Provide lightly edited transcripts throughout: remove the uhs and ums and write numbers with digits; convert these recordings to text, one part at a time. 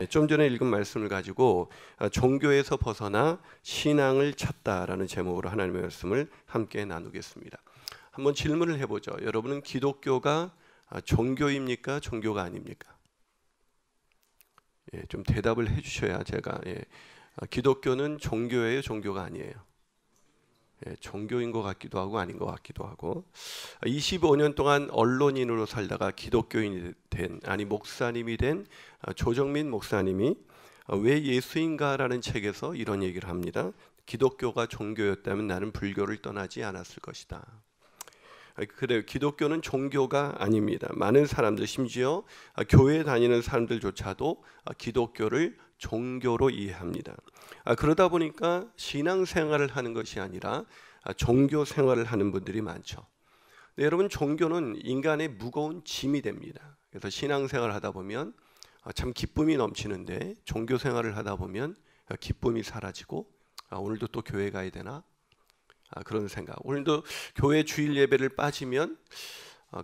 좀 전에 읽은 말씀을 가지고 종교에서 벗어나 신앙을 찾다라는 제목으로 하나님의 말씀을 함께 나누겠습니다. 한번 질문을 해보죠. 여러분은 기독교가 종교입니까? 종교가 아닙니까? 좀 대답을 해주셔야 제가 기독교는 종교예요? 종교가 아니에요? 종교인 것 같기도 하고 아닌 것 같기도 하고 25년 동안 언론인으로 살다가 기독교인이 된 목사님이 된 조정민 목사님이 왜 예수인가라는 책에서 이런 얘기를 합니다. 기독교가 종교였다면 나는 불교를 떠나지 않았을 것이다. 그래요. 기독교는 종교가 아닙니다. 많은 사람들, 심지어 교회 다니는 사람들조차도 기독교를 종교로 이해합니다. 그러다 보니까 신앙생활을 하는 것이 아니라 종교 생활을 하는 분들이 많죠. 네, 여러분, 종교는 인간의 무거운 짐이 됩니다. 그래서 신앙생활을 하다 보면 참 기쁨이 넘치는데 종교 생활을 하다 보면 기쁨이 사라지고 오늘도 또 교회 가야 되나? 그런 생각. 오늘도 교회 주일 예배를 빠지면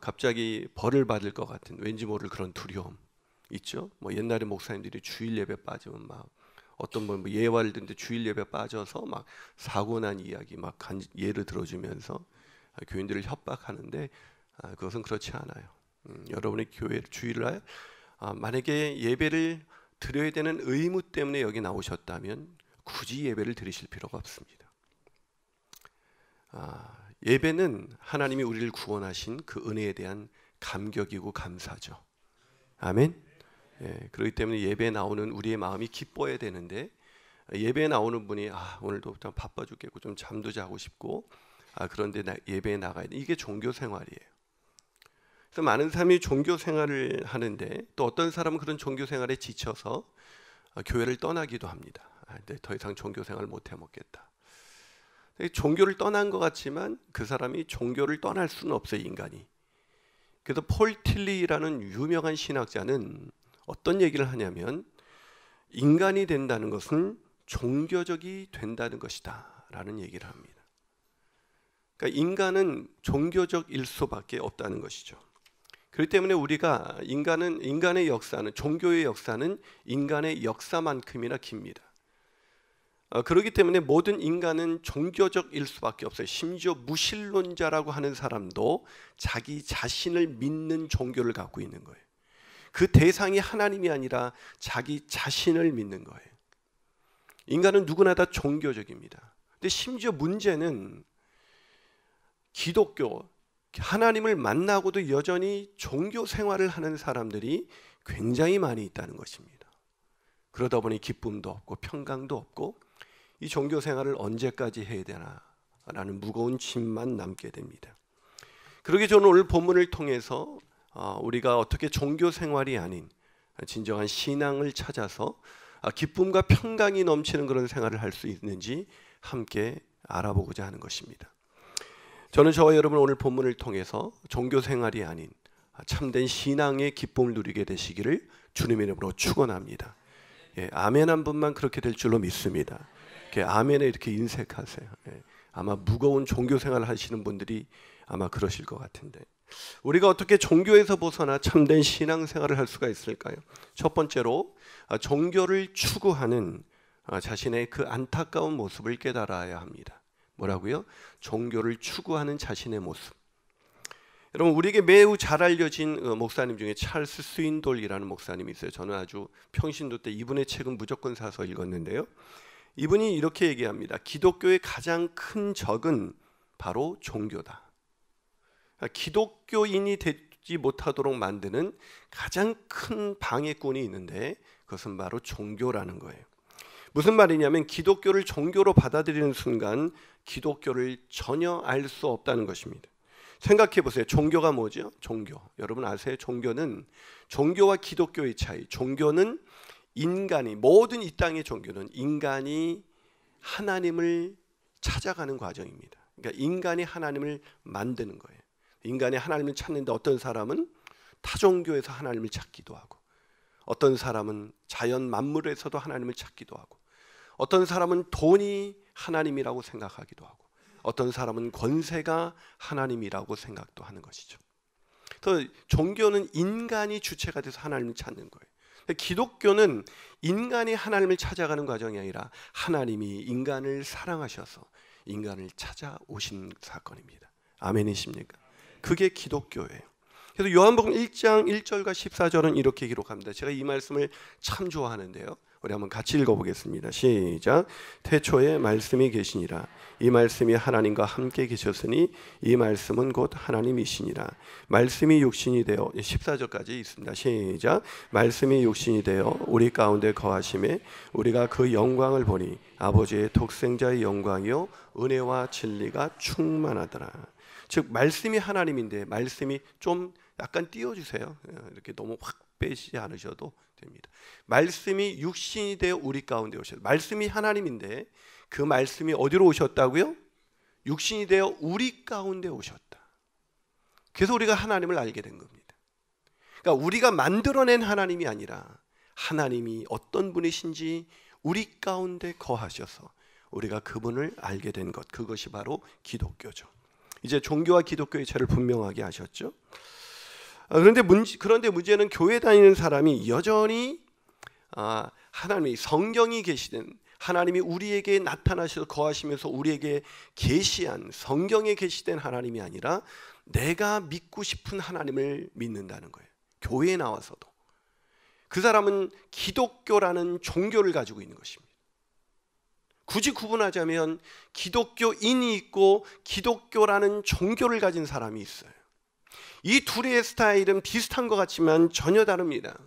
갑자기 벌을 받을 것 같은 왠지 모를 그런 두려움 있죠. 옛날에 목사님들이 주일 예배 빠지면 막 어떤 분 예화를 듣는데 주일 예배 빠져서 막 사고 난 이야기 막 예를 들어주면서 교인들을 협박하는데 그것은 그렇지 않아요. 여러분의 교회 주일날 만약에 예배를 드려야 되는 의무 때문에 여기 나오셨다면 굳이 예배를 드리실 필요가 없습니다. 예배는 하나님이 우리를 구원하신 그 은혜에 대한 감격이고 감사죠. 아멘. 그렇기 때문에 예배에 나오는 우리의 마음이 기뻐야 되는데 예배에 나오는 분이 오늘도 좀 바빠 죽겠고 좀 잠도 자고 싶고 그런데 예배에 나가야 돼. 이게 종교 생활이에요. 그래서 많은 사람이 종교 생활을 하는데 또 어떤 사람은 그런 종교 생활에 지쳐서 교회를 떠나기도 합니다. 더 이상 종교 생활을 못 해먹겠다. 종교를 떠난 것 같지만 그 사람이 종교를 떠날 수는 없어요, 인간이. 그래서 폴 틸리라는 유명한 신학자는 어떤 얘기를 하냐면 인간이 된다는 것은 종교적이 된다는 것이다 라는 얘기를 합니다. 그러니까 인간은 종교적일 수밖에 없다는 것이죠. 그렇기 때문에 우리가 인간의 역사는, 종교의 역사는 인간의 역사만큼이나 깁니다. 그렇기 때문에 모든 인간은 종교적일 수밖에 없어요. 심지어 무신론자라고 하는 사람도 자기 자신을 믿는 종교를 갖고 있는 거예요. 그 대상이 하나님이 아니라 자기 자신을 믿는 거예요. 인간은 누구나 다 종교적입니다. 근데 심지어 문제는 기독교, 하나님을 만나고도 여전히 종교 생활을 하는 사람들이 굉장히 많이 있다는 것입니다. 그러다 보니 기쁨도 없고 평강도 없고 이 종교 생활을 언제까지 해야 되나 라는 무거운 짐만 남게 됩니다. 그러기에 저는 오늘 본문을 통해서 우리가 어떻게 종교 생활이 아닌 진정한 신앙을 찾아서 기쁨과 평강이 넘치는 그런 생활을 할 수 있는지 함께 알아보고자 하는 것입니다. 저는 저와 여러분 오늘 본문을 통해서 종교 생활이 아닌 참된 신앙의 기쁨을 누리게 되시기를 주님의 이름으로 축원합니다. 아멘 한 분만 그렇게 될 줄로 믿습니다. 아멘에 이렇게 인색하세요. 아마 무거운 종교 생활을 하시는 분들이 아마 그러실 것 같은데 우리가 어떻게 종교에서 벗어나 참된 신앙 생활을 할 수가 있을까요? 첫 번째로 종교를 추구하는 자신의 그 안타까운 모습을 깨달아야 합니다. 뭐라고요? 종교를 추구하는 자신의 모습. 여러분, 우리에게 매우 잘 알려진 목사님 중에 찰스 스윈돌이라는 목사님이 있어요. 저는 아주 평신도 때 이분의 책은 무조건 사서 읽었는데요. 이분이 이렇게 얘기합니다. 기독교의 가장 큰 적은 바로 종교다. 기독교인이 되지 못하도록 만드는 가장 큰 방해꾼이 있는데 그것은 바로 종교라는 거예요. 무슨 말이냐면 기독교를 종교로 받아들이는 순간 기독교를 전혀 알 수 없다는 것입니다. 생각해 보세요. 종교가 뭐죠? 종교. 여러분 아세요? 종교와 기독교의 차이. 종교는 모든 이 땅의 종교는 인간이 하나님을 찾아가는 과정입니다. 그러니까 인간이 하나님을 만드는 거예요. 인간이 하나님을 찾는데 어떤 사람은 타종교에서 하나님을 찾기도 하고 어떤 사람은 자연 만물에서도 하나님을 찾기도 하고 어떤 사람은 돈이 하나님이라고 생각하기도 하고 어떤 사람은 권세가 하나님이라고 생각도 하는 것이죠. 그래서 종교는 인간이 주체가 돼서 하나님을 찾는 거예요. 기독교는 인간이 하나님을 찾아가는 과정이 아니라 하나님이 인간을 사랑하셔서 인간을 찾아오신 사건입니다. 아멘이십니까? 그게 기독교예요. 그래서 요한복음 1장 1절과 14절은 이렇게 기록합니다. 제가 이 말씀을 참 좋아하는데요. 우리 한번 같이 읽어보겠습니다. 시작. 태초에 말씀이 계시니라. 이 말씀이 하나님과 함께 계셨으니 이 말씀은 곧 하나님이시니라. 말씀이 육신이 되어 14절까지 있습니다. 시작. 말씀이 육신이 되어 우리 가운데 거하심에 우리가 그 영광을 보니 아버지의 독생자의 영광이요 은혜와 진리가 충만하더라. 즉 말씀이 하나님인데 말씀이 좀 약간 띄워주세요. 이렇게 너무 확 빼지 않으셔도 됩니다. 말씀이 육신이 되어 우리 가운데 오셨다. 말씀이 하나님인데 그 말씀이 어디로 오셨다고요? 육신이 되어 우리 가운데 오셨다. 그래서 우리가 하나님을 알게 된 겁니다. 그러니까 우리가 만들어낸 하나님이 아니라 하나님이 어떤 분이신지 우리 가운데 거하셔서 우리가 그분을 알게 된 것, 그것이 바로 기독교죠. 이제 종교와 기독교의 차이를 분명하게 하셨죠. 그런데 문제는 교회 다니는 사람이 여전히 하나님이 성경이 계시된 하나님이 우리에게 나타나셔서 거하시면서 우리에게 계시한 성경에 계시된 하나님이 아니라 내가 믿고 싶은 하나님을 믿는다는 거예요. 교회에 나와서도 그 사람은 기독교라는 종교를 가지고 있는 것입니다. 굳이 구분하자면 기독교인이 있고 기독교라는 종교를 가진 사람이 있어요. 이 둘의 스타일은 비슷한 것 같지만 전혀 다릅니다.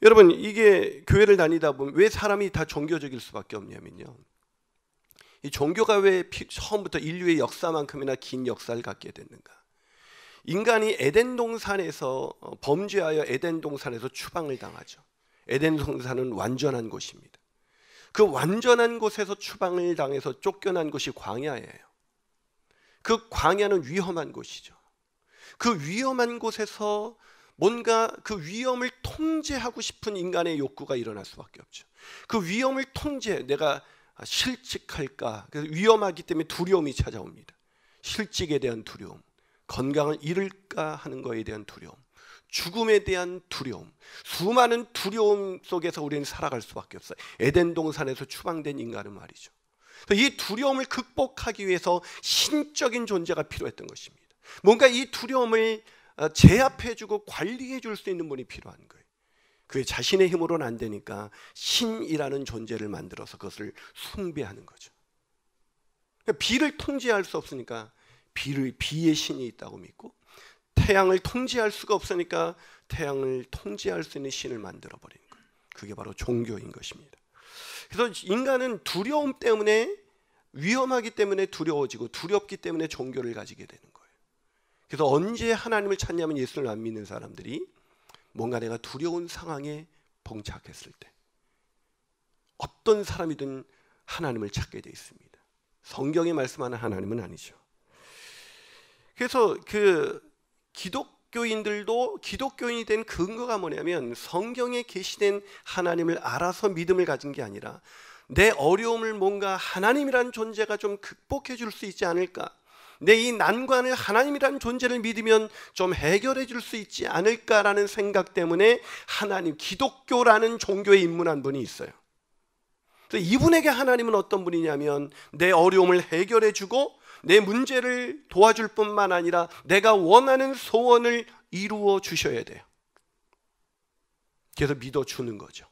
여러분, 이게 교회를 다니다 보면 왜 사람이 다 종교적일 수밖에 없냐면요, 이 종교가 왜 처음부터 인류의 역사만큼이나 긴 역사를 갖게 됐는가? 인간이 에덴 동산에서 범죄하여 에덴 동산에서 추방을 당하죠. 에덴 동산은 완전한 곳입니다. 그 완전한 곳에서 추방을 당해서 쫓겨난 곳이 광야예요. 그 광야는 위험한 곳이죠. 그 위험한 곳에서 뭔가 그 위험을 통제하고 싶은 인간의 욕구가 일어날 수밖에 없죠. 그 위험을 내가 실직할까? 그래서 위험하기 때문에 두려움이 찾아옵니다. 실직에 대한 두려움, 건강을 잃을까 하는 것에 대한 두려움, 죽음에 대한 두려움, 수많은 두려움 속에서 우리는 살아갈 수밖에 없어요. 에덴 동산에서 추방된 인간은 말이죠. 이 두려움을 극복하기 위해서 신적인 존재가 필요했던 것입니다. 뭔가 이 두려움을 제압해주고 관리해줄 수 있는 분이 필요한 거예요. 그게 자신의 힘으로는 안 되니까 신이라는 존재를 만들어서 그것을 숭배하는 거죠. 비를 통제할 수 없으니까 비의 신이 있다고 믿고, 태양을 통제할 수가 없으니까 태양을 통제할 수 있는 신을 만들어버리는 거예요. 그게 바로 종교인 것입니다. 그래서 인간은 두려움 때문에, 위험하기 때문에 두려워지고 두렵기 때문에 종교를 가지게 되는 거예요. 그래서 언제 하나님을 찾냐면 예수를 안 믿는 사람들이 뭔가 내가 두려운 상황에 봉착했을 때 어떤 사람이든 하나님을 찾게 되어 있습니다. 성경이 말씀하는 하나님은 아니죠. 그래서 그 기독교인들도 기독교인이 된 근거가 뭐냐면 성경에 계시된 하나님을 알아서 믿음을 가진 게 아니라 내 어려움을 뭔가 하나님이라는 존재가 좀 극복해 줄 수 있지 않을까, 내 이 난관을 하나님이라는 존재를 믿으면 좀 해결해 줄 수 있지 않을까라는 생각 때문에 하나님, 기독교라는 종교에 입문한 분이 있어요. 그래서 이분에게 하나님은 어떤 분이냐면 내 어려움을 해결해 주고 내 문제를 도와줄 뿐만 아니라 내가 원하는 소원을 이루어 주셔야 돼요. 그래서 믿어주는 거죠.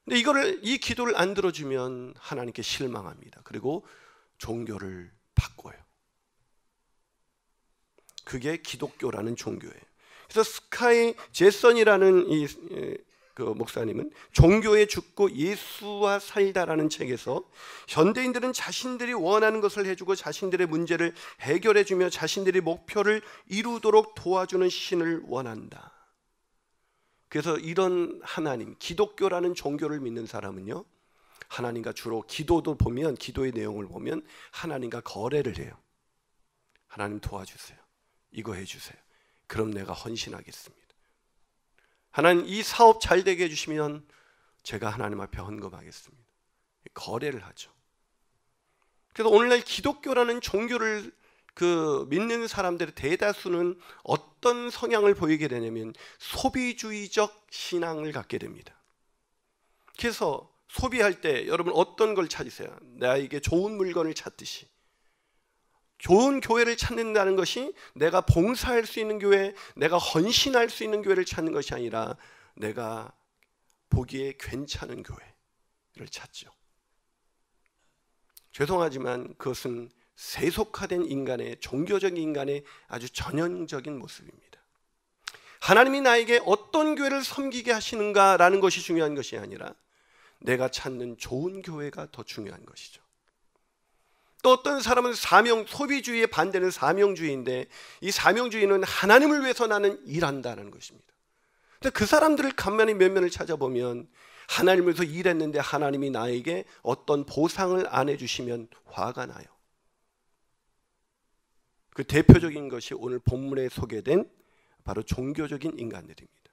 근데 이 기도를 안 들어주면 하나님께 실망합니다. 그리고 종교를 바꿔요. 그게 기독교라는 종교예요. 그래서 스카이 제선이라는 그 목사님은 종교에 죽고 예수와 살다라는 책에서 현대인들은 자신들이 원하는 것을 해주고 자신들의 문제를 해결해주며 자신들의 목표를 이루도록 도와주는 신을 원한다. 그래서 이런 하나님, 기독교라는 종교를 믿는 사람은요, 하나님과 주로 기도도 보면, 기도의 내용을 보면 하나님과 거래를 해요. 하나님 도와주세요. 이거 해주세요. 그럼 내가 헌신하겠습니다. 하나님 이 사업 잘 되게 해주시면 제가 하나님 앞에 헌금하겠습니다. 거래를 하죠. 그래서 오늘날 기독교라는 종교를 그 믿는 사람들의 대다수는 어떤 성향을 보이게 되냐면 소비주의적 신앙을 갖게 됩니다. 그래서 소비할 때 여러분 어떤 걸 찾으세요? 나에게 좋은 물건을 찾듯이 좋은 교회를 찾는다는 것이 내가 봉사할 수 있는 교회, 내가 헌신할 수 있는 교회를 찾는 것이 아니라 내가 보기에 괜찮은 교회를 찾죠. 죄송하지만 그것은 세속화된 인간의, 종교적인 인간의 아주 전형적인 모습입니다. 하나님이 나에게 어떤 교회를 섬기게 하시는가라는 것이 중요한 것이 아니라 내가 찾는 좋은 교회가 더 중요한 것이죠. 또 어떤 사람은 소비주의의 반대는 사명주의인데, 이 사명주의는 하나님을 위해서 나는 일한다는 것입니다. 근데 그 사람들을 간만에 면면을 찾아보면 하나님을 위해서 일했는데 하나님이 나에게 어떤 보상을 안 해주시면 화가 나요. 그 대표적인 것이 오늘 본문에 소개된 바로 종교적인 인간들입니다.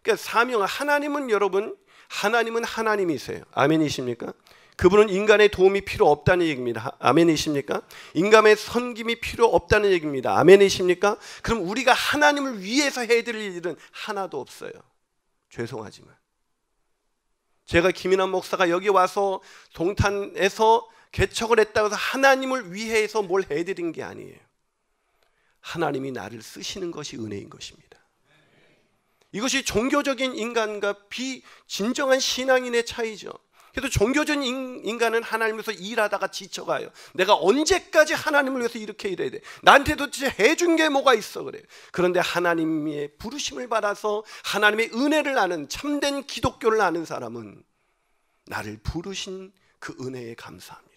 그러니까 사명, 하나님은 여러분, 하나님은 하나님이세요. 아멘이십니까? 그분은 인간의 도움이 필요 없다는 얘기입니다. 아멘이십니까? 인간의 섬김이 필요 없다는 얘기입니다. 아멘이십니까? 그럼 우리가 하나님을 위해서 해드릴 일은 하나도 없어요. 죄송하지만 제가 김인환 목사가 여기 와서 동탄에서 개척을 했다고 해서 하나님을 위해서 뭘 해드린 게 아니에요. 하나님이 나를 쓰시는 것이 은혜인 것입니다. 이것이 종교적인 인간과 비진정한 신앙인의 차이죠. 그래도 종교적인 인간은 하나님을 위해서 일하다가 지쳐가요. 내가 언제까지 하나님을 위해서 이렇게 일해야 돼? 나한테 도대체 해준 게 뭐가 있어? 그래요. 그런데 하나님의 부르심을 받아서 하나님의 은혜를 아는, 참된 기독교를 아는 사람은 나를 부르신 그 은혜에 감사합니다.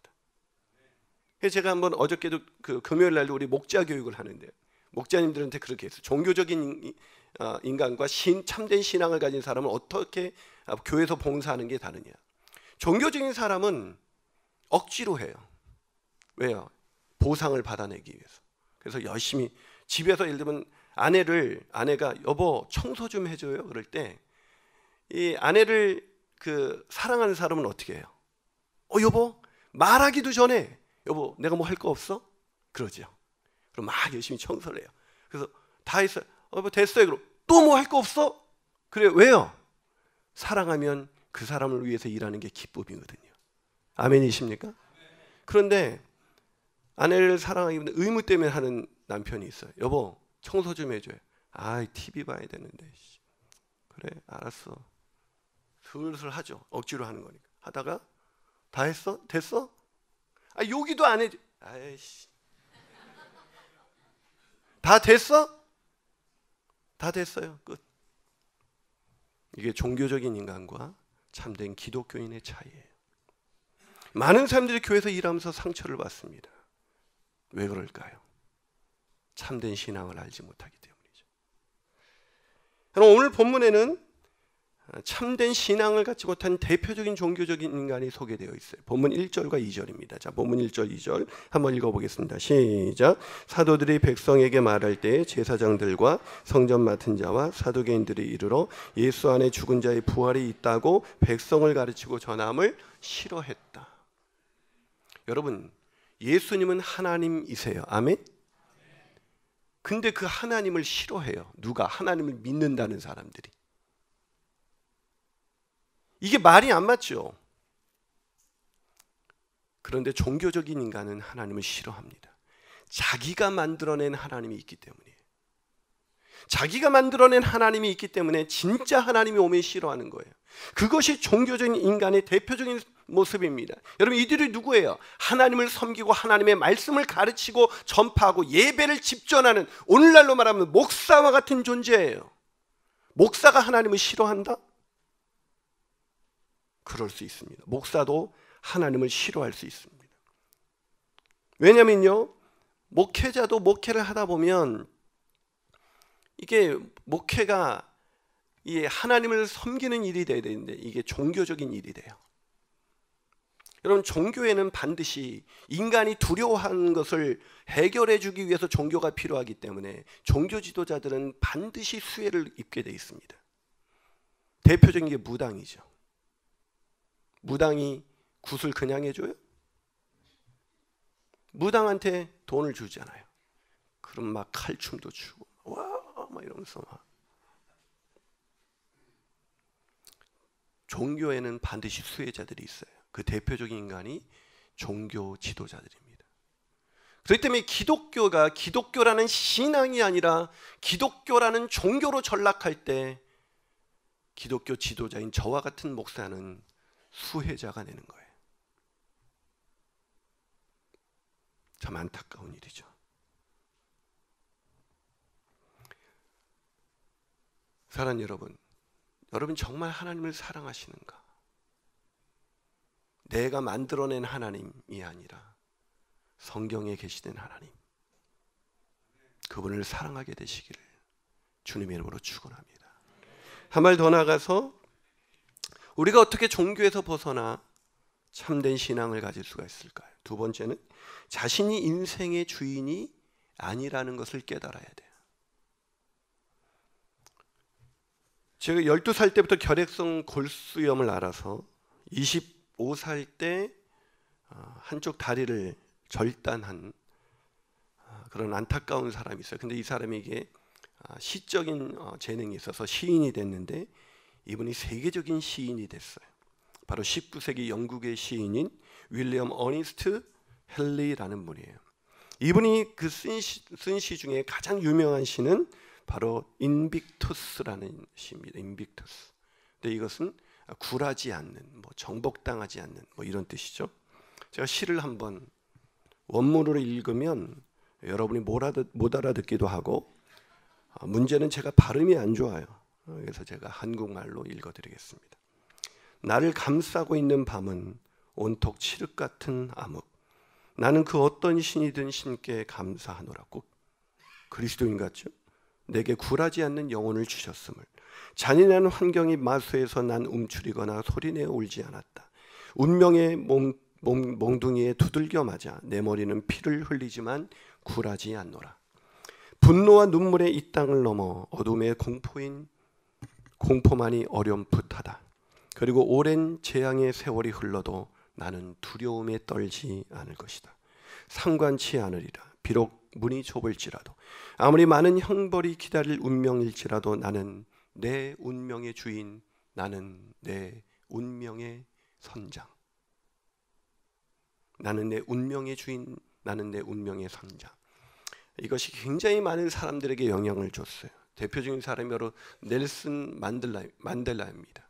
그래서 제가 한번 어저께도 그 금요일 날도 우리 목자 교육을 하는데 목자님들한테 그렇게 했어요. 종교적인 인간과 참된 신앙을 가진 사람은 어떻게 교회에서 봉사하는 게 다르냐. 종교적인 사람은 억지로 해요. 왜요? 보상을 받아내기 위해서. 그래서 열심히 집에서 예를 들면 아내가 여보 청소 좀 해줘요. 그럴 때 이 아내를 사랑하는 사람은 어떻게 해요? 여보 말하기도 전에 여보 내가 뭐 할 거 없어? 그러죠. 그럼 막 열심히 청소를 해요. 그래서 다 했어요. 여보 됐어요. 그럼 또 뭐 할 거 없어? 그래요. 왜요? 사랑하면 그 사람을 위해서 일하는 게 기쁨이거든요. 아멘이십니까? 그런데 아내를 사랑하기 때문에 의무 때문에 하는 남편이 있어요. 여보 청소 좀 해줘요. TV 봐야 되는데. 그래 알았어. 슬슬 하죠. 억지로 하는 거니까. 하다가 다 했어? 됐어? 여기도 안 해줘. 아이씨. 다 됐어? 다 됐어요. 끝. 이게 종교적인 인간과 참된 기독교인의 차이예요. 많은 사람들이 교회에서 일하면서 상처를 받습니다. 왜 그럴까요? 참된 신앙을 알지 못하기 때문이죠. 그럼 오늘 본문에는 참된 신앙을 갖지 못한 대표적인 종교적인 인간이 소개되어 있어요. 본문 1절과 2절입니다. 자, 본문 1절, 2절 한번 읽어보겠습니다. 시작. 사도들이 백성에게 말할 때 제사장들과 성전 맡은 자와 사두개인들이 이르러 예수 안에 죽은 자의 부활이 있다고 백성을 가르치고 전함을 싫어했다. 여러분, 예수님은 하나님이세요. 아멘? 근데 그 하나님을 싫어해요. 누가? 하나님을 믿는다는 사람들이. 이게 말이 안 맞죠. 그런데 종교적인 인간은 하나님을 싫어합니다. 자기가 만들어낸 하나님이 있기 때문이에요. 자기가 만들어낸 하나님이 있기 때문에 진짜 하나님이 오면 싫어하는 거예요. 그것이 종교적인 인간의 대표적인 모습입니다. 여러분 이들이 누구예요? 하나님을 섬기고 하나님의 말씀을 가르치고 전파하고 예배를 집전하는, 오늘날로 말하면 목사와 같은 존재예요. 목사가 하나님을 싫어한다? 그럴 수 있습니다. 목사도 하나님을 싫어할 수 있습니다. 왜냐면요, 목회자도 목회를 하다 보면 이게 목회가 하나님을 섬기는 일이 돼야 되는데 이게 종교적인 일이 돼요. 여러분 종교에는 반드시 인간이 두려워하는 것을 해결해 주기 위해서 종교가 필요하기 때문에 종교 지도자들은 반드시 수혜를 입게 돼 있습니다. 대표적인 게 무당이죠. 무당이 굿을 그냥 해줘요? 무당한테 돈을 주잖아요. 그럼 막 칼춤도 추고 와 막 이러면서 막. 종교에는 반드시 수혜자들이 있어요. 그 대표적인 인간이 종교 지도자들입니다. 그렇기 때문에 기독교라는 신앙이 아니라 기독교라는 종교로 전락할 때 기독교 지도자인 저와 같은 목사는 수혜자가 되는 거예요. 참 안타까운 일이죠. 사랑하는 여러분 정말 하나님을 사랑하시는가? 내가 만들어낸 하나님이 아니라 성경에 계시된 하나님, 그분을 사랑하게 되시기를 주님의 이름으로 축원합니다. 한 발 더 나가서 우리가 어떻게 종교에서 벗어나 참된 신앙을 가질 수가 있을까요? 두 번째는 자신이 인생의 주인이 아니라는 것을 깨달아야 돼요. 제가 12살 때부터 결핵성 골수염을 앓아서 25살 때 한쪽 다리를 절단한 그런 안타까운 사람이 있어요. 근데 이 사람에게 시적인 재능이 있어서 시인이 됐는데 이분이 세계적인 시인이 됐어요. 바로 19세기 영국의 시인인 윌리엄 어니스트 헨리라는 분이에요. 이분이 그 쓴 시 중에 가장 유명한 시는 바로 인빅투스라는 시입니다. 인빅투스. 근데 이것은 굴하지 않는, 정복당하지 않는 이런 뜻이죠. 제가 시를 한번 원문으로 읽으면 여러분이 못 알아듣기도 하고, 문제는 제가 발음이 안 좋아요. 그래서 제가 한국말로 읽어드리겠습니다. 나를 감싸고 있는 밤은 온통 칠흑 같은 암흑. 나는 그 어떤 신이든 신께 감사하노라. 꼭 그리스도인 같죠? 내게 굴하지 않는 영혼을 주셨음을. 잔인한 환경이 마수에서 난 움츠리거나 소리내어 울지 않았다. 운명의 몽둥이에 두들겨 맞아 내 머리는 피를 흘리지만 굴하지 않노라. 분노와 눈물의 이 땅을 넘어 어둠의 공포만이 어렴풋하다. 그리고 오랜 재앙의 세월이 흘러도 나는 두려움에 떨지 않을 것이다. 상관치 않으리라. 비록 문이 좁을지라도, 아무리 많은 형벌이 기다릴 운명일지라도 나는 내 운명의 주인, 나는 내 운명의 선장. 나는 내 운명의 주인, 나는 내 운명의 선장. 이것이 굉장히 많은 사람들에게 영향을 줬어요. 대표적인 사람이 바로 넬슨 만델라입니다.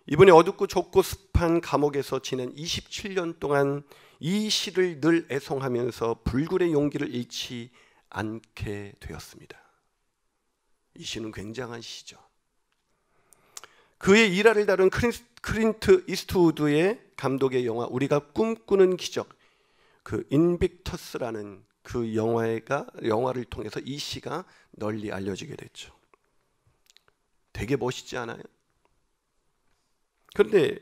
이분이 어둡고 좁고 습한 감옥에서 지낸 27년 동안 이 시를 늘 애송하면서 불굴의 용기를 잃지 않게 되었습니다. 이 시는 굉장한 시죠. 그의 일화를 다룬 클린트 이스트우드의 감독의 영화 우리가 꿈꾸는 기적, 그 인빅터스라는 그 영화를 통해서 이 시가 널리 알려지게 됐죠. 되게 멋있지 않아요? 그런데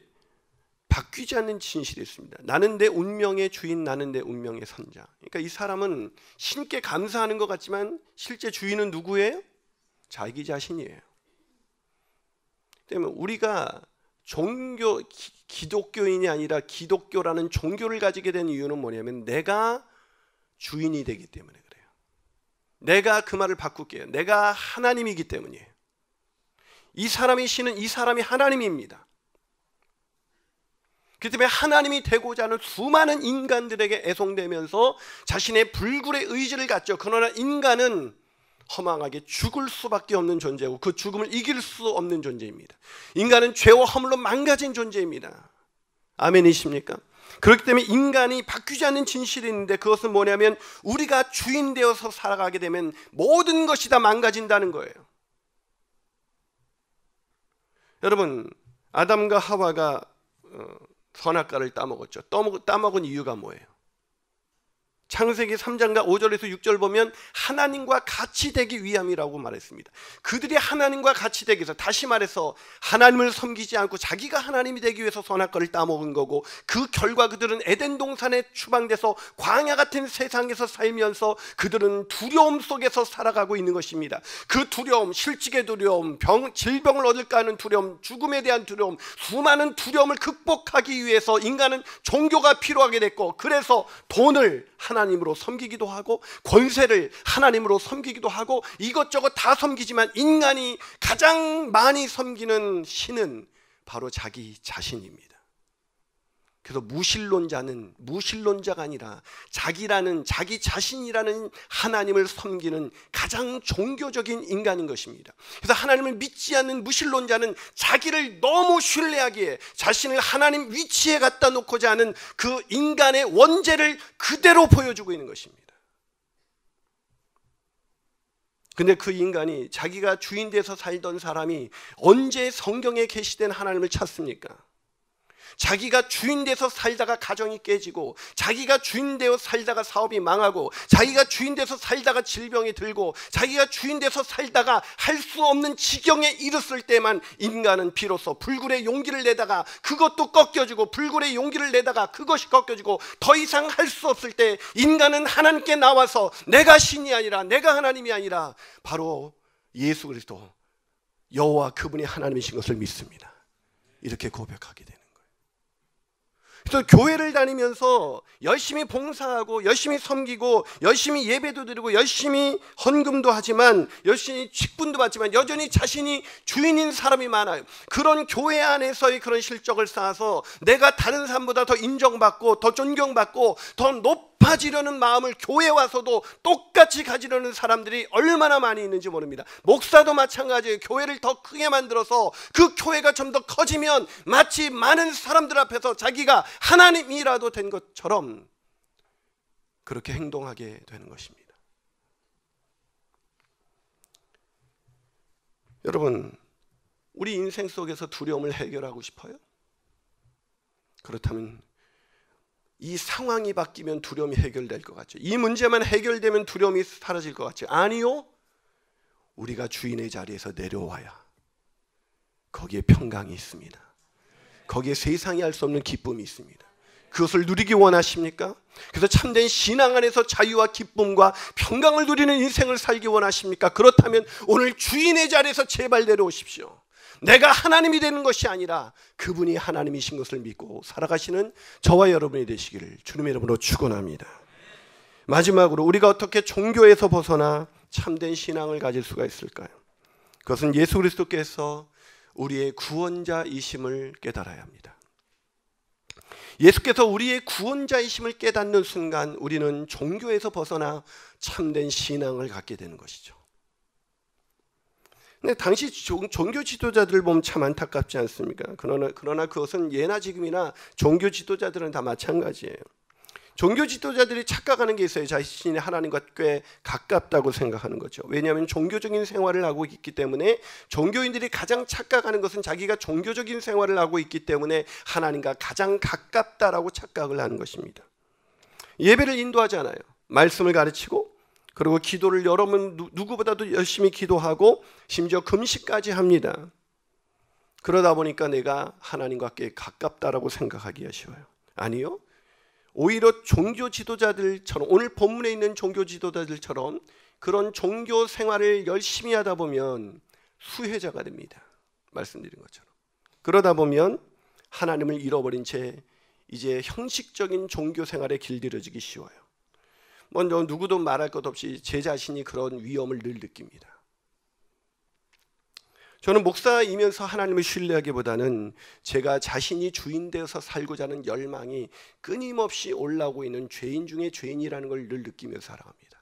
바뀌지 않는 진실이 있습니다. 나는 내 운명의 주인, 나는 내 운명의 선장. 그러니까 이 사람은 신께 감사하는 것 같지만 실제 주인은 누구예요? 자기 자신이에요. 때문에 우리가 기독교인이 아니라 기독교라는 종교를 가지게 된 이유는 뭐냐면 내가 주인이 되기 때문에 그래요. 내가 그 말을 바꿀게요. 내가 하나님이기 때문이에요. 이 사람이 신은 이 사람이 하나님입니다. 그렇기 때문에 하나님이 되고자 하는 수많은 인간들에게 애송되면서 자신의 불굴의 의지를 갖죠. 그러나 인간은 허망하게 죽을 수밖에 없는 존재고 그 죽음을 이길 수 없는 존재입니다. 인간은 죄와 허물로 망가진 존재입니다. 아멘이십니까? 그렇기 때문에 인간이 바뀌지 않는 진실이 있는데 그것은 뭐냐면 우리가 주인 되어서 살아가게 되면 모든 것이 다 망가진다는 거예요. 여러분, 아담과 하와가 선악과를 따먹었죠. 따먹은 이유가 뭐예요? 창세기 3장과 5절에서 6절 보면 하나님과 같이 되기 위함이라고 말했습니다. 그들이 하나님과 같이 되기 위해서, 다시 말해서 하나님을 섬기지 않고 자기가 하나님이 되기 위해서 선악과를 따먹은 거고, 그 결과 그들은 에덴 동산에 추방돼서 광야 같은 세상에서 살면서 그들은 두려움 속에서 살아가고 있는 것입니다. 그 두려움, 실직의 두려움, 질병을 얻을까 하는 두려움, 죽음에 대한 두려움, 수많은 두려움을 극복하기 위해서 인간은 종교가 필요하게 됐고, 그래서 돈을 하나님 하나님으로 섬기기도 하고 권세를 하나님으로 섬기기도 하고 이것저것 다 섬기지만 인간이 가장 많이 섬기는 신은 바로 자기 자신입니다. 그래서 무신론자가 아니라 자기 자신이라는 하나님을 섬기는 가장 종교적인 인간인 것입니다. 그래서 하나님을 믿지 않는 무신론자는 자기를 너무 신뢰하기에 자신을 하나님 위치에 갖다 놓고자 하는 그 인간의 원죄를 그대로 보여주고 있는 것입니다. 근데 그 인간이 자기가 주인 돼서 살던 사람이 언제 성경에 계시된 하나님을 찾습니까? 자기가 주인 돼서 살다가 가정이 깨지고, 자기가 주인 되어 살다가 사업이 망하고, 자기가 주인 돼서 살다가 질병이 들고, 자기가 주인 돼서 살다가 할 수 없는 지경에 이르렀을 때만 인간은 비로소 불굴의 용기를 내다가 그것도 꺾여지고, 불굴의 용기를 내다가 그것이 꺾여지고, 더 이상 할 수 없을 때 인간은 하나님께 나와서 내가 신이 아니라, 내가 하나님이 아니라 바로 예수 그리스도 여호와 그분이 하나님이신 것을 믿습니다. 이렇게 고백하게 돼요. 그래서 교회를 다니면서 열심히 봉사하고 열심히 섬기고 열심히 예배도 드리고 열심히 헌금도 하지만, 열심히 직분도 받지만 여전히 자신이 주인인 사람이 많아요. 그런 교회 안에서의 그런 실적을 쌓아서 내가 다른 사람보다 더 인정받고 더 존경받고 더 높아지려는 마음을 교회에 와서도 똑같이 가지려는 사람들이 얼마나 많이 있는지 모릅니다. 목사도 마찬가지예요. 교회를 더 크게 만들어서 그 교회가 좀 더 커지면 마치 많은 사람들 앞에서 자기가 하나님이라도 된 것처럼 그렇게 행동하게 되는 것입니다. 여러분, 우리 인생 속에서 두려움을 해결하고 싶어요? 그렇다면 이 상황이 바뀌면 두려움이 해결될 것 같죠? 이 문제만 해결되면 두려움이 사라질 것 같죠? 아니요. 우리가 주인의 자리에서 내려와야 거기에 평강이 있습니다. 거기에 세상이 알 수 없는 기쁨이 있습니다. 그것을 누리기 원하십니까? 그래서 참된 신앙 안에서 자유와 기쁨과 평강을 누리는 인생을 살기 원하십니까? 그렇다면 오늘 주인의 자리에서 제발 내려오십시오. 내가 하나님이 되는 것이 아니라 그분이 하나님이신 것을 믿고 살아가시는 저와 여러분이 되시기를 주님의 이름으로 축원합니다. 마지막으로 우리가 어떻게 종교에서 벗어나 참된 신앙을 가질 수가 있을까요? 그것은 예수 그리스도께서 우리의 구원자이심을 깨달아야 합니다. 예수께서 우리의 구원자이심을 깨닫는 순간 우리는 종교에서 벗어나 참된 신앙을 갖게 되는 것이죠. 근데 당시 종교 지도자들을 보면 참 안타깝지 않습니까? 그러나 그것은 예나 지금이나 종교 지도자들은 다 마찬가지예요. 종교 지도자들이 착각하는 게 있어요. 자신이 하나님과 꽤 가깝다고 생각하는 거죠. 왜냐하면 종교적인 생활을 하고 있기 때문에, 종교인들이 가장 착각하는 것은 자기가 종교적인 생활을 하고 있기 때문에 하나님과 가장 가깝다라고 착각을 하는 것입니다. 예배를 인도하잖아요. 말씀을 가르치고, 그리고 기도를 여러분 누구보다도 열심히 기도하고 심지어 금식까지 합니다. 그러다 보니까 내가 하나님과 꽤 가깝다라고 생각하기가 쉬워요. 아니요. 오히려 종교 지도자들처럼, 오늘 본문에 있는 종교 지도자들처럼 그런 종교 생활을 열심히 하다 보면 수혜자가 됩니다. 말씀드린 것처럼. 그러다 보면 하나님을 잃어버린 채 이제 형식적인 종교 생활에 길들여지기 쉬워요. 먼저 누구도 말할 것 없이 제 자신이 그런 위험을 늘 느낍니다. 저는 목사이면서 하나님을 신뢰하기보다는 제가 자신이 주인 되어서 살고자 하는 열망이 끊임없이 올라오고 있는 죄인 중에 죄인이라는 걸 늘 느끼며 살아갑니다.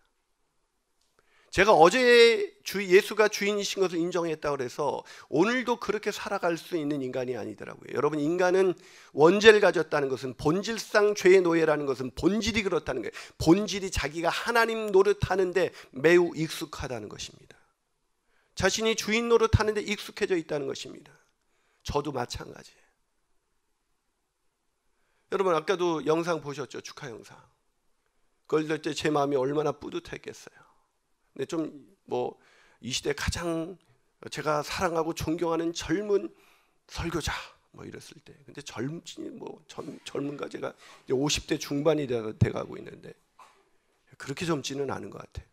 제가 어제 예수가 주인이신 것을 인정했다고 해서 오늘도 그렇게 살아갈 수 있는 인간이 아니더라고요. 여러분, 인간은 원죄를 가졌다는 것은, 본질상 죄의 노예라는 것은 본질이 그렇다는 거예요. 본질이 자기가 하나님 노릇하는데 매우 익숙하다는 것입니다. 자신이 주인 노릇하는데 익숙해져 있다는 것입니다. 저도 마찬가지예요. 여러분, 아까도 영상 보셨죠? 축하 영상. 그걸 들 때 제 마음이 얼마나 뿌듯했겠어요. 근데 좀 이 시대 가장 제가 사랑하고 존경하는 젊은 설교자 이랬을 때, 근데 젊은가, 제가 이제 50대 중반이 돼가고 있는데 그렇게 젊지는 않은 것 같아요.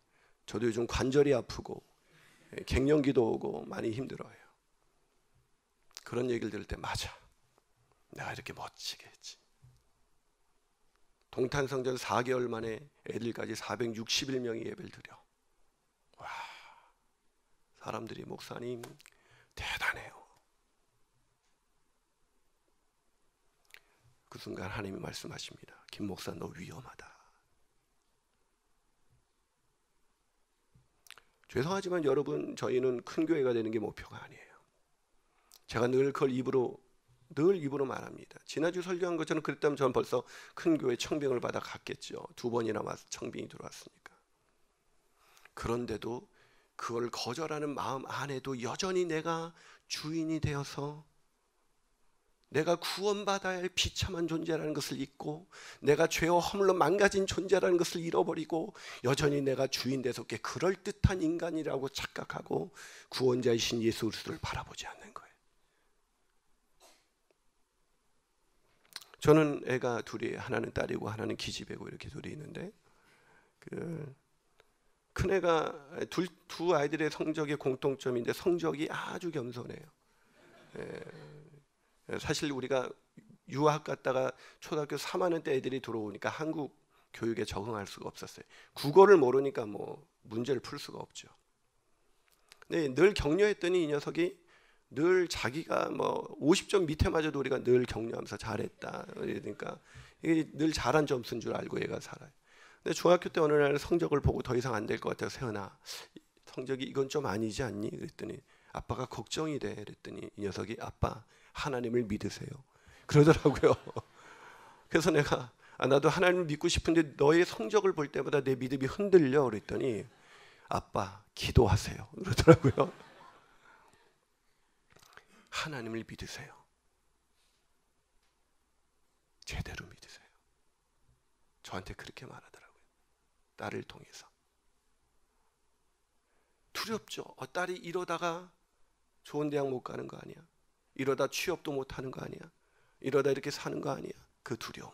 저도 요즘 관절이 아프고 갱년기도 오고 많이 힘들어요. 그런 얘기를 들을 때, 맞아, 내가 이렇게 멋지게 했지. 동탄성전 4개월 만에 애들까지 461명이 예배를 드려. 와, 사람들이 목사님 대단해요. 그 순간 하나님이 말씀하십니다. 김 목사 너 위험하다. 죄송하지만 여러분, 저희는 큰 교회가 되는 게 목표가 아니에요. 제가 늘 그걸 입으로 말합니다. 지난주 설교한 것처럼 그랬다면 저는 벌써 큰 교회 청빙을 받아 갔겠죠. 2번이나 와서 청빙이 들어왔으니까. 그런데도 그걸 거절하는 마음 안에도 여전히 내가 주인이 되어서 내가 구원받아야 할 비참한 존재라는 것을 잊고 내가 죄와 허물로 망가진 존재라는 것을 잃어버리고 여전히 내가 주인 돼서 꽤 그럴듯한 인간이라고 착각하고 구원자이신 예수 그리스도를 바라보지 않는 거예요. 저는 애가 둘이, 하나는 딸이고 하나는 기집애고 이렇게 둘이 있는데 큰 애가 두 아이들의 성적의 공통점인데 성적이 아주 겸손해요. 사실 우리가 유학 갔다가 초등학교 3학년 때 애들이 들어오니까 한국 교육에 적응할 수가 없었어요. 국어를 모르니까 뭐 문제를 풀 수가 없죠. 근데 늘 격려했더니 이 녀석이 늘 자기가 뭐 50점 밑에 맞아도 우리가 늘 격려하면서 잘했다. 그러니까 이게 늘 잘한 점수인 줄 알고 얘가 살아요. 근데 중학교 때 어느 날 성적을 보고 더 이상 안 될 것 같아서 세연아 성적이 이건 좀 아니지 않니? 그랬더니 아빠가 걱정이 돼. 그랬더니 이 녀석이 아빠 하나님을 믿으세요. 그러더라고요. 그래서 내가 나도 하나님을 믿고 싶은데 너의 성적을 볼 때마다 내 믿음이 흔들려. 그랬더니 아빠 기도하세요. 그러더라고요. 하나님을 믿으세요. 제대로 믿으세요. 저한테 그렇게 말하더라고요. 딸을 통해서. 두렵죠. 딸이 이러다가 좋은 대학 못 가는 거 아니야? 이러다 취업도 못 하는 거 아니야? 이러다 이렇게 사는 거 아니야? 그 두려움.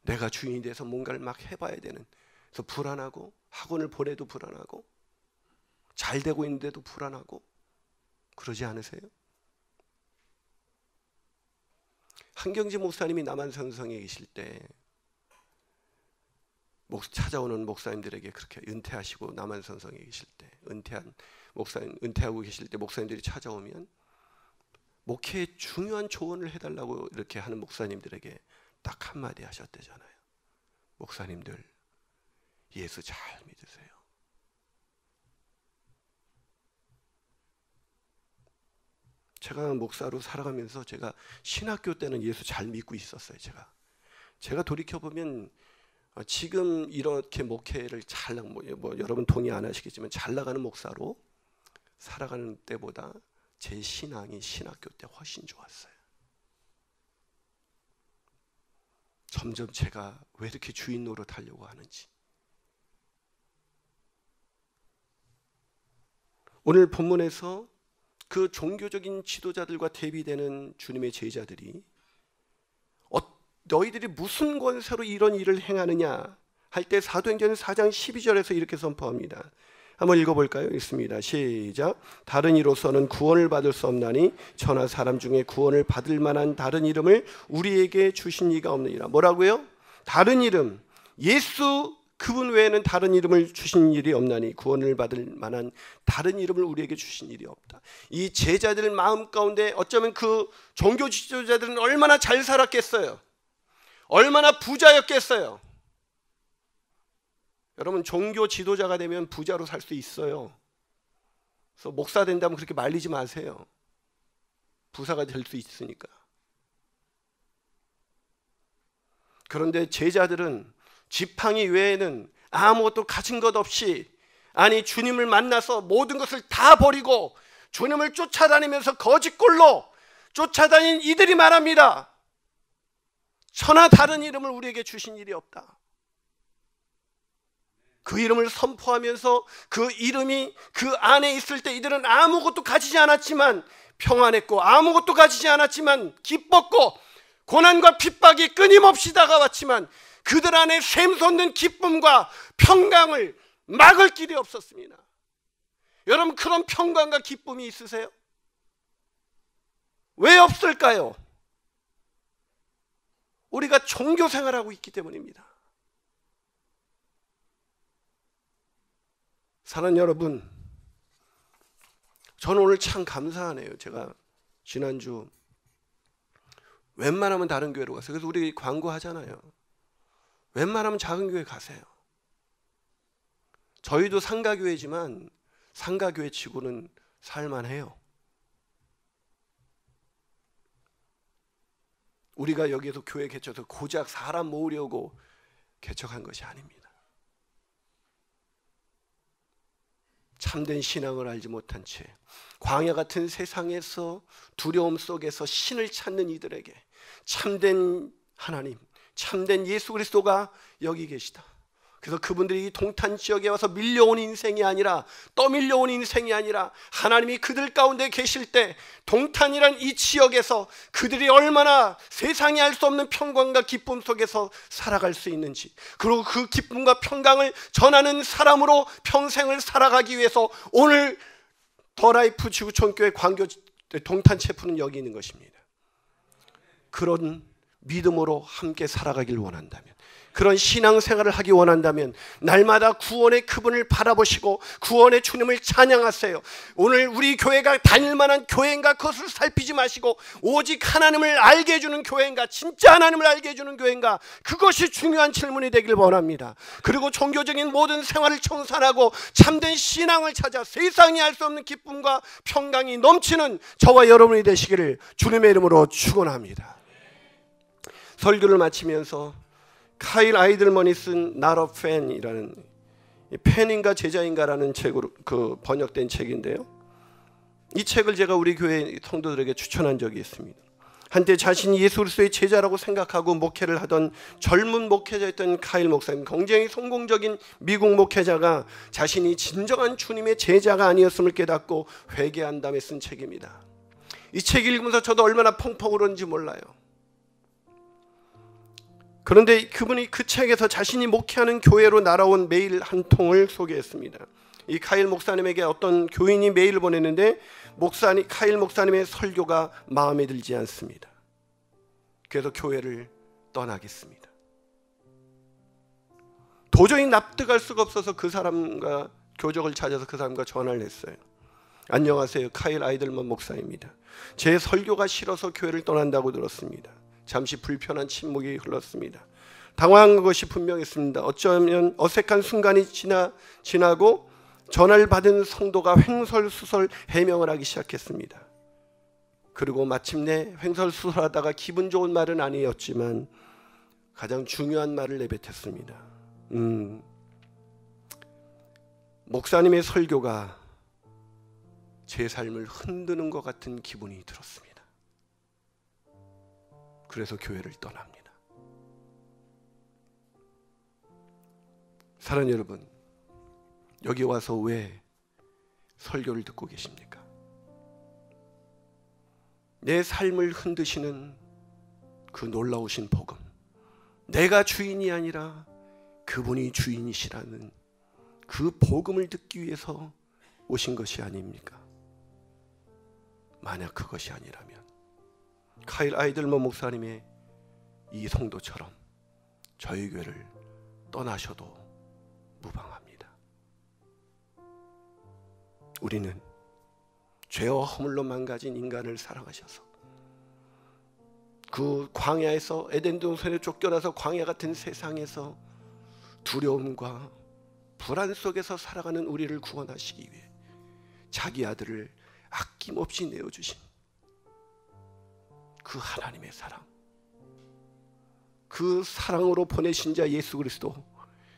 내가 주인이 돼서 뭔가를 막 해봐야 되는, 그래서 불안하고 학원을 보내도 불안하고 잘 되고 있는데도 불안하고 그러지 않으세요? 한경지 목사님이 남한산성에 계실 때 찾아오는 목사님들에게 그렇게 은퇴하시고 남한산성에 계실 때 은퇴한 목사님, 은퇴하고 계실 때 목사님들이 찾아오면 목회에 중요한 조언을 해달라고 이렇게 하는 목사님들에게 딱 한마디 하셨대잖아요. 목사님들 예수 잘 믿으세요. 제가 목사로 살아가면서 제가 신학교 때는 예수 잘 믿고 있었어요. 제가 돌이켜보면 지금 이렇게 목회를 뭐 여러분 동의 안 하시겠지만 잘 나가는 목사로 살아가는 때보다 제 신앙이 신학교 때 훨씬 좋았어요. 점점 제가 왜 이렇게 주인 노릇하려고 하는지. 오늘 본문에서 그 종교적인 지도자들과 대비되는 주님의 제자들이 너희들이 무슨 권세로 이런 일을 행하느냐 할 때 사도행전 4장 12절에서 이렇게 선포합니다. 한번 읽어볼까요? 있습니다. 시작. 다른 이로서는 구원을 받을 수 없나니 천하 사람 중에 구원을 받을 만한 다른 이름을 우리에게 주신 이가 없느니라. 뭐라고요? 다른 이름, 예수 그분 외에는 다른 이름을 주신 일이 없나니 구원을 받을 만한 다른 이름을 우리에게 주신 일이 없다. 이 제자들 마음 가운데 어쩌면 그 종교 지도자들은 얼마나 잘 살았겠어요. 얼마나 부자였겠어요. 여러분 종교 지도자가 되면 부자로 살 수 있어요. 그래서 목사 된다면 그렇게 말리지 마세요. 부자가 될 수 있으니까. 그런데 제자들은 지팡이 외에는 아무것도 가진 것 없이 주님을 만나서 모든 것을 다 버리고 주님을 쫓아다니면서 거짓골로 쫓아다닌 이들이 말합니다. 천하 다른 이름을 우리에게 주신 일이 없다. 그 이름을 선포하면서 그 이름이 그 안에 있을 때 이들은 아무것도 가지지 않았지만 평안했고 아무것도 가지지 않았지만 기뻤고 고난과 핍박이 끊임없이 다가왔지만 그들 안에 샘솟는 기쁨과 평강을 막을 길이 없었습니다. 여러분 그런 평강과 기쁨이 있으세요? 왜 없을까요? 우리가 종교 생활하고 있기 때문입니다. 사랑하는 여러분, 저는 오늘 참 감사하네요. 제가 지난주 웬만하면 다른 교회로 갔어요. 그래서 우리 광고하잖아요. 웬만하면 작은 교회 가세요. 저희도 상가교회지만 상가교회 치고는 살만해요. 우리가 여기에서 교회 개척해서 고작 사람 모으려고 개척한 것이 아닙니다. 참된 신앙을 알지 못한 채 광야 같은 세상에서 두려움 속에서 신을 찾는 이들에게 참된 하나님, 참된 예수 그리스도가 여기 계시다. 그래서 그분들이 이 동탄 지역에 와서 밀려온 인생이 아니라, 떠밀려온 인생이 아니라 하나님이 그들 가운데 계실 때 동탄이란 이 지역에서 그들이 얼마나 세상이 알 수 없는 평강과 기쁨 속에서 살아갈 수 있는지, 그리고 그 기쁨과 평강을 전하는 사람으로 평생을 살아가기 위해서 오늘 더라이프 지구촌교회 광교 동탄 체프는 여기 있는 것입니다. 그런 믿음으로 함께 살아가길 원한다면, 그런 신앙생활을 하기 원한다면 날마다 구원의 그분을 바라보시고 구원의 주님을 찬양하세요. 오늘 우리 교회가 다닐 만한 교회인가 그것을 살피지 마시고 오직 하나님을 알게 해주는 교회인가, 진짜 하나님을 알게 해주는 교회인가, 그것이 중요한 질문이 되길 원합니다. 그리고 종교적인 모든 생활을 청산하고 참된 신앙을 찾아 세상이 알 수 없는 기쁨과 평강이 넘치는 저와 여러분이 되시기를 주님의 이름으로 축원합니다. 설교를 마치면서 카일 아이들먼이 쓴 Not a Fan이라는, 팬인가 제자인가라는 책으로 번역된 책인데요, 이 책을 제가 우리 교회 성도들에게 추천한 적이 있습니다. 한때 자신이 예수 그리스도의 제자라고 생각하고 목회를 하던 젊은 목회자였던 카일 목사님, 굉장히 성공적인 미국 목회자가 자신이 진정한 주님의 제자가 아니었음을 깨닫고 회개한 다음에 쓴 책입니다. 이 책 읽으면서 저도 얼마나 펑펑 울었는지 몰라요. 그런데 그분이 그 책에서 자신이 목회하는 교회로 날아온 메일 한 통을 소개했습니다. 이 카일 목사님에게 어떤 교인이 메일을 보냈는데 카일 목사님의 설교가 마음에 들지 않습니다. 그래서 교회를 떠나겠습니다. 도저히 납득할 수가 없어서 그 사람과 교적을 찾아서 그 사람과 전화를 했어요. 안녕하세요, 카일 아이들먼 목사입니다. 제 설교가 싫어서 교회를 떠난다고 들었습니다. 잠시 불편한 침묵이 흘렀습니다. 당황한 것이 분명했습니다. 어쩌면 어색한 순간이 지나고 전화를 받은 성도가 횡설수설 해명을 하기 시작했습니다. 그리고 마침내 횡설수설하다가 기분 좋은 말은 아니었지만 가장 중요한 말을 내뱉었습니다. 목사님의 설교가 제 삶을 흔드는 것 같은 기분이 들었습니다. 그래서 교회를 떠납니다. 사랑하는 여러분, 여기 와서 왜 설교를 듣고 계십니까? 내 삶을 흔드시는 그 놀라우신 복음, 내가 주인이 아니라 그분이 주인이시라는 그 복음을 듣기 위해서 오신 것이 아닙니까? 만약 그것이 아니라면 카일 아이들먼 목사님의 이 성도처럼 저희 교회를 떠나셔도 무방합니다. 우리는 죄와 허물로 망가진 인간을 사랑하셔서 그 광야에서, 에덴 동산에 쫓겨나서 광야 같은 세상에서 두려움과 불안 속에서 살아가는 우리를 구원하시기 위해 자기 아들을 아낌없이 내어주신 그 하나님의 사랑, 그 사랑으로 보내신 자 예수 그리스도,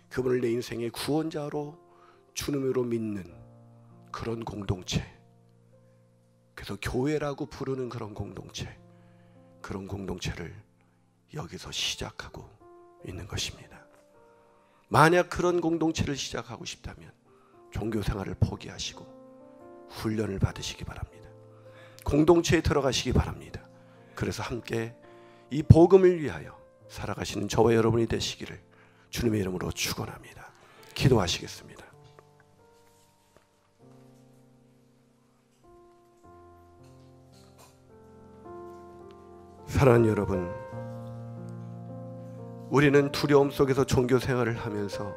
그분을 내 인생의 구원자로 주님으로 믿는 그런 공동체, 그래서 교회라고 부르는 그런 공동체, 그런 공동체를 여기서 시작하고 있는 것입니다. 만약 그런 공동체를 시작하고 싶다면 종교 생활을 포기하시고 훈련을 받으시기 바랍니다. 공동체에 들어가시기 바랍니다. 그래서 함께 이 복음을 위하여 살아가시는 저와 여러분이 되시기를 주님의 이름으로 축원합니다. 기도하시겠습니다. 사랑하는 여러분, 우리는 두려움 속에서 종교 생활을 하면서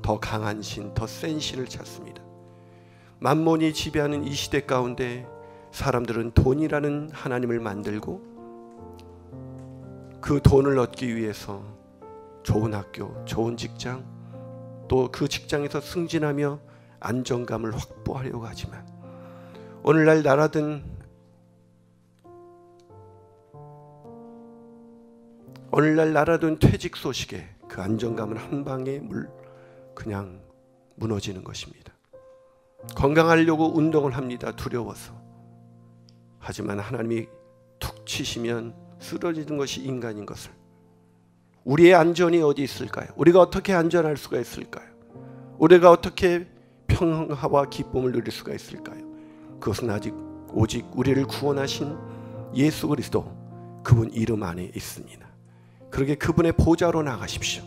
더 강한 신, 더 센 신을 찾습니다. 만몬이 지배하는 이 시대 가운데 사람들은 돈이라는 하나님을 만들고 그 돈을 얻기 위해서 좋은 학교, 좋은 직장, 또 그 직장에서 승진하며 안정감을 확보하려고 하지만 오늘날 나라든 퇴직 소식에 그 안정감은 한 방에 그냥 무너지는 것입니다. 건강하려고 운동을 합니다. 두려워서. 하지만 하나님이 툭 치시면 쓰러지는 것이 인간인 것을, 우리의 안전이 어디 있을까요? 우리가 어떻게 안전할 수가 있을까요? 우리가 어떻게 평화와 기쁨을 누릴 수가 있을까요? 그것은 오직 우리를 구원하신 예수 그리스도, 그분 이름 안에 있습니다. 그러게 그분의 보좌로 나가십시오.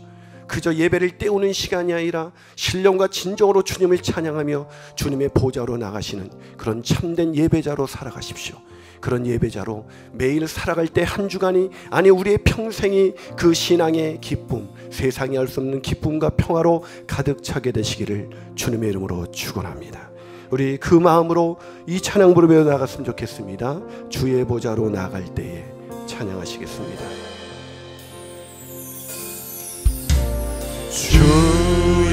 그저 예배를 때우는 시간이 아니라 신령과 진정으로 주님을 찬양하며 주님의 보좌로 나가시는 그런 참된 예배자로 살아가십시오. 그런 예배자로 매일 살아갈 때 한 주간이, 아니 우리의 평생이 그 신앙의 기쁨, 세상이 알 수 없는 기쁨과 평화로 가득 차게 되시기를 주님의 이름으로 축원합니다. 우리 그 마음으로 이 찬양 부르며 나갔으면 좋겠습니다. 주의 보좌로 나갈 때에 찬양하시겠습니다. 주의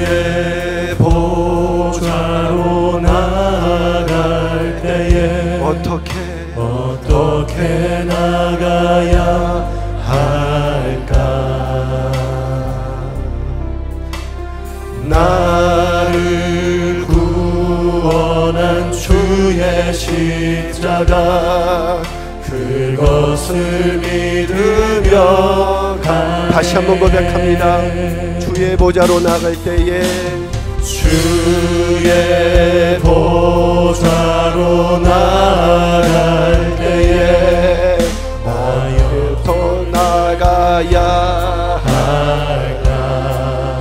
보좌로 나갈 때에 어떻게 나가야 할까? 나를 구원한 주의 십자가, 그것을 믿으며 다시 한번 고백합니다. 주의 보좌로 나갈 때에, 주의 보좌로 나갈 때에 어디부터 나가야 할까?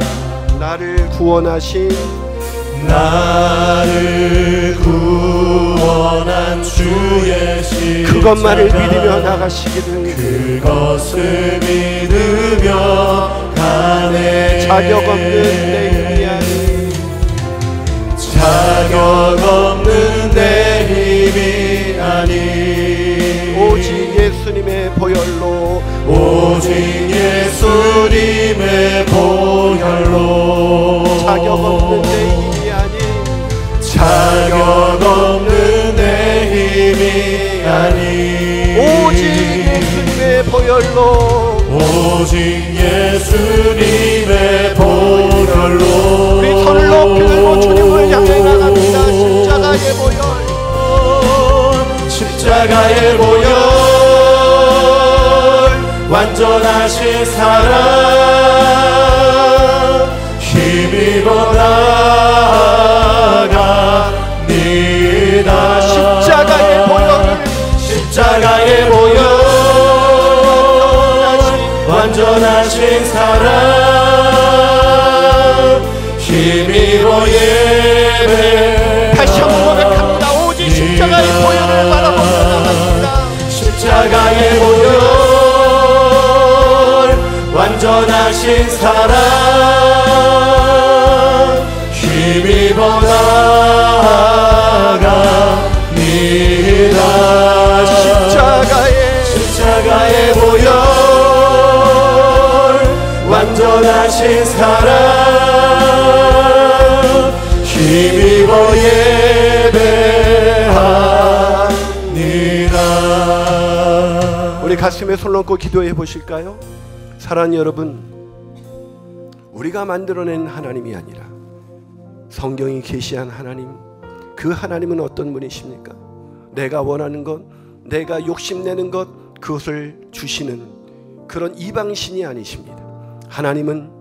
나를 구원한 주의 십자가, 그것만을 믿으며 나가시기를, 그것을 믿으며 가네. 자격 없는 내 힘이 아닌, 자격 없는 내 힘이 아닌, 오직 예수님의 보혈로, 오직 예수님의 보혈로, 자격 없는 내 힘이 아닌, 자격 없는 내 힘이 아닌, 오직 예수님의 보혈로, 오직 예수님의 보혈로. 우리 손을 높이 들고 주님을 향해 나갑니다. 십자가의 보혈, 십자가의 보혈, 완전하신 사랑, 힘입어 나아갑니다. 십자가의 보혈, 십자가의 보혈, 완전하신 사랑, 힘입어 예배. 다시 한번 고백합니다. 오직 십자가의 보혈을 바라보며 나갑니다. 십자가의 보혈, 완전하신 사랑, 힘입어 나아갑니다. 십자가의 보혈, 완전하신 사랑, 힘입어 예배합니다. 우리 가슴에 손 얹고 기도해 보실까요? 사랑하는 여러분, 우리가 만들어낸 하나님이 아니라 성경이 계시한 하나님, 그 하나님은 어떤 분이십니까? 내가 원하는 것, 내가 욕심내는 것, 그것을 주시는 그런 이방신이 아니십니다. 하나님은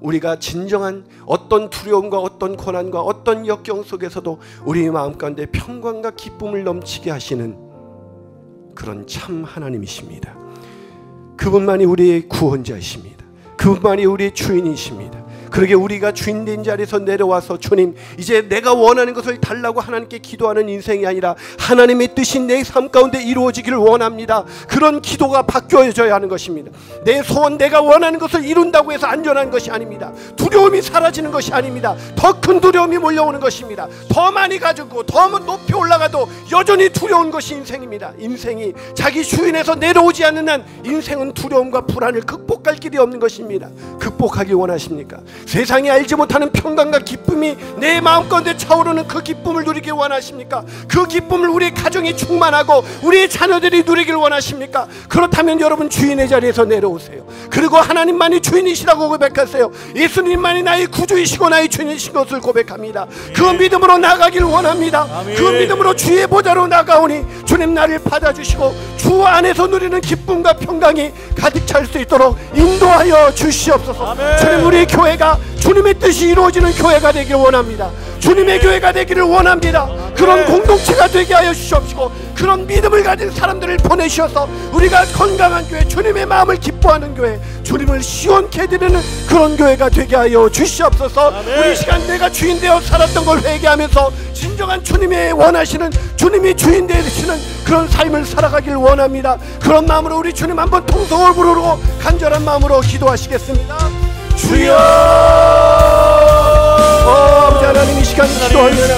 우리가 진정한 어떤 두려움과 어떤 고난과 어떤 역경 속에서도 우리 마음 가운데 평강과 기쁨을 넘치게 하시는 그런 참 하나님이십니다. 그분만이 우리의 구원자이십니다. 그분만이 우리의 주인이십니다. 그러게 우리가 주인된 자리에서 내려와서 주님, 이제 내가 원하는 것을 달라고 하나님께 기도하는 인생이 아니라 하나님의 뜻이 내 삶 가운데 이루어지기를 원합니다. 그런 기도가 바뀌어져야 하는 것입니다. 내 소원, 내가 원하는 것을 이룬다고 해서 안전한 것이 아닙니다. 두려움이 사라지는 것이 아닙니다. 더 큰 두려움이 몰려오는 것입니다. 더 많이 가지고 더 높이 올라가도 여전히 두려운 것이 인생입니다. 인생이 자기 주인에서 내려오지 않는 한 인생은 두려움과 불안을 극복할 길이 없는 것입니다. 극복하기 원하십니까? 세상이 알지 못하는 평강과 기쁨이 내 마음 가운데 차오르는 그 기쁨을 누리길 원하십니까? 그 기쁨을 우리 가정이 충만하고 우리 자녀들이 누리길 원하십니까? 그렇다면 여러분 주인의 자리에서 내려오세요. 그리고 하나님만이 주인이시라고 고백하세요. 예수님만이 나의 구주이시고 나의 주인이신 것을 고백합니다. 그 믿음으로 나가길 원합니다. 그 믿음으로 주의 보좌로 나가오니 주님 나를 받아주시고 주 안에서 누리는 기쁨과 평강이 가득 찰 수 있도록 인도하여 주시옵소서. 주님, 우리 교회가 주님의 뜻이 이루어지는 교회가 되길 원합니다. 주님의 교회가 되기를 원합니다. 그런 공동체가 되게 하여 주시옵시고 그런 믿음을 가진 사람들을 보내주셔서 우리가 건강한 교회, 주님의 마음을 기뻐하는 교회, 주님을 시원케 해드리는 그런 교회가 되게 하여 주시옵소서. 우리 시간 내가 주인 되어 살았던 걸 회개하면서 진정한 주님의 원하시는, 주님이 주인 되시는 그런 삶을 살아가길 원합니다. 그런 마음으로 우리 주님 한번 통성을 부르고 간절한 마음으로 기도하시겠습니다. 주여, 아버지 하나님, 이 시간 기도하느라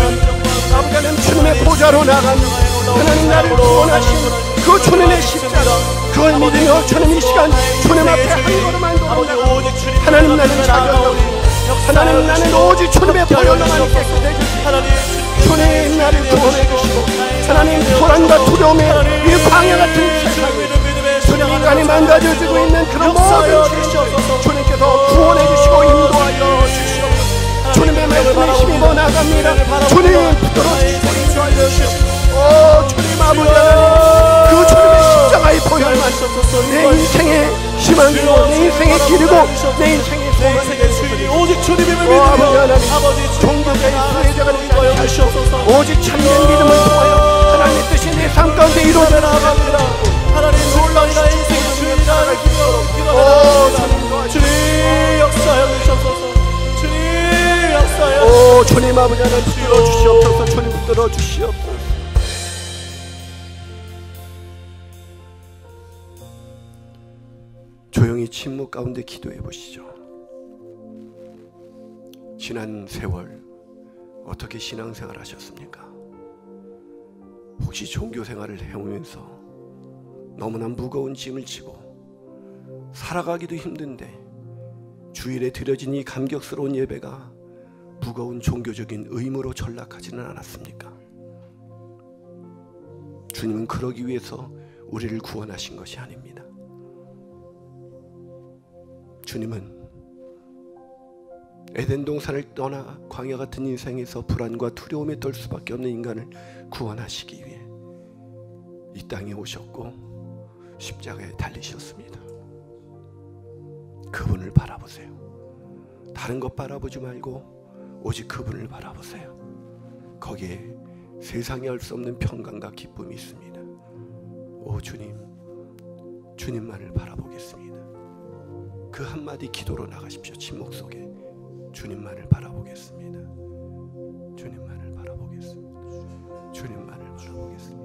아버지 하나님 주님의 보좌로 나갑니다. 하나님 나를 원하시는 그 주님의 십자가, 그걸 믿으며 주님 이 시간 주님 앞에 한 걸음 한 걸음 하나님 나는 자격하고 하나님 나는 오직 주님의 보혈로만 깨끗해 주시고 주님 나를 구원해 주시고 하나님 불안과 두려움에 이 광야 같은 세상에 주님 인간이 망가져지고 있는 그런 모든 죄를 주님께서 구원해 주시고 인도하여 주시옵소서. 주님의 말씀에 힘입어 나갑니다. 주님 붙들어 주시옵소서. 오 주님 아버지 하나님, 그 주님의 십자가의 보혈만 내 인생의 희망이고 내 인생의 길이고 내 인생의 소망이 오직 주님의 믿음으로 아버지 종교자의 수혜자가 되게 하여 주시옵소서. 오직 참된 믿음을 통하여 하나님의 뜻이 내 삶 가운데 이루어져 나갑니다. 하나님 놀라운 나의 인생의 주님 나를 기도하옵니다. 주님 역사하여 주시옵소서. 주님 역사하여 오 주님 아버지 하나님 붙들어 주시옵소서. 주님 붙들어 주시옵소서. 조용히 침묵 가운데 기도해 보시죠. 지난 세월 어떻게 신앙생활 하셨습니까? 혹시 종교생활을 해오면서 너무나 무거운 짐을 지고 살아가기도 힘든데 주일에 드려진 이 감격스러운 예배가 무거운 종교적인 의무로 전락하지는 않았습니까? 주님은 그러기 위해서 우리를 구원하신 것이 아닙니다. 주님은 에덴 동산을 떠나 광야 같은 인생에서 불안과 두려움에 떨 수밖에 없는 인간을 구원하시기 위해 이 땅에 오셨고 십자가에 달리셨습니다. 그분을 바라보세요. 다른 것 바라보지 말고 오직 그분을 바라보세요. 거기에 세상에 알 수 없는 평강과 기쁨이 있습니다. 오 주님, 주님만을 바라보겠습니다. 그 한마디 기도로 나가십시오. 침묵 속에 주님만을 바라보겠습니다. 주님만을 바라보겠습니다. 주님만을 바라보겠습니다.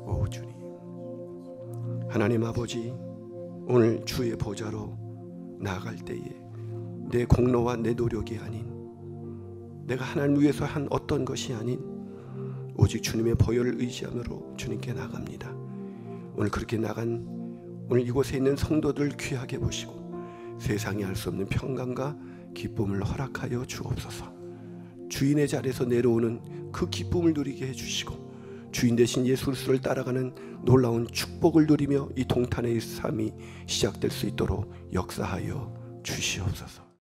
오 주님, 하나님 아버지, 오늘 주의 보좌로 나아갈 때에 내 공로와 내 노력이 아닌, 내가 하나님 위해서 한 어떤 것이 아닌 오직 주님의 보혈을 의지함으로 주님께 나갑니다. 오늘 그렇게 나간 오늘 이곳에 있는 성도들 귀하게 보시고 세상이 알 수 없는 평강과 기쁨을 허락하여 주옵소서. 주인의 자리에서 내려오는 그 기쁨을 누리게 해주시고 주인 대신 예수 그리스도를 따라가는 놀라운 축복을 누리며 이 동탄의 삶이 시작될 수 있도록 역사하여 주시옵소서.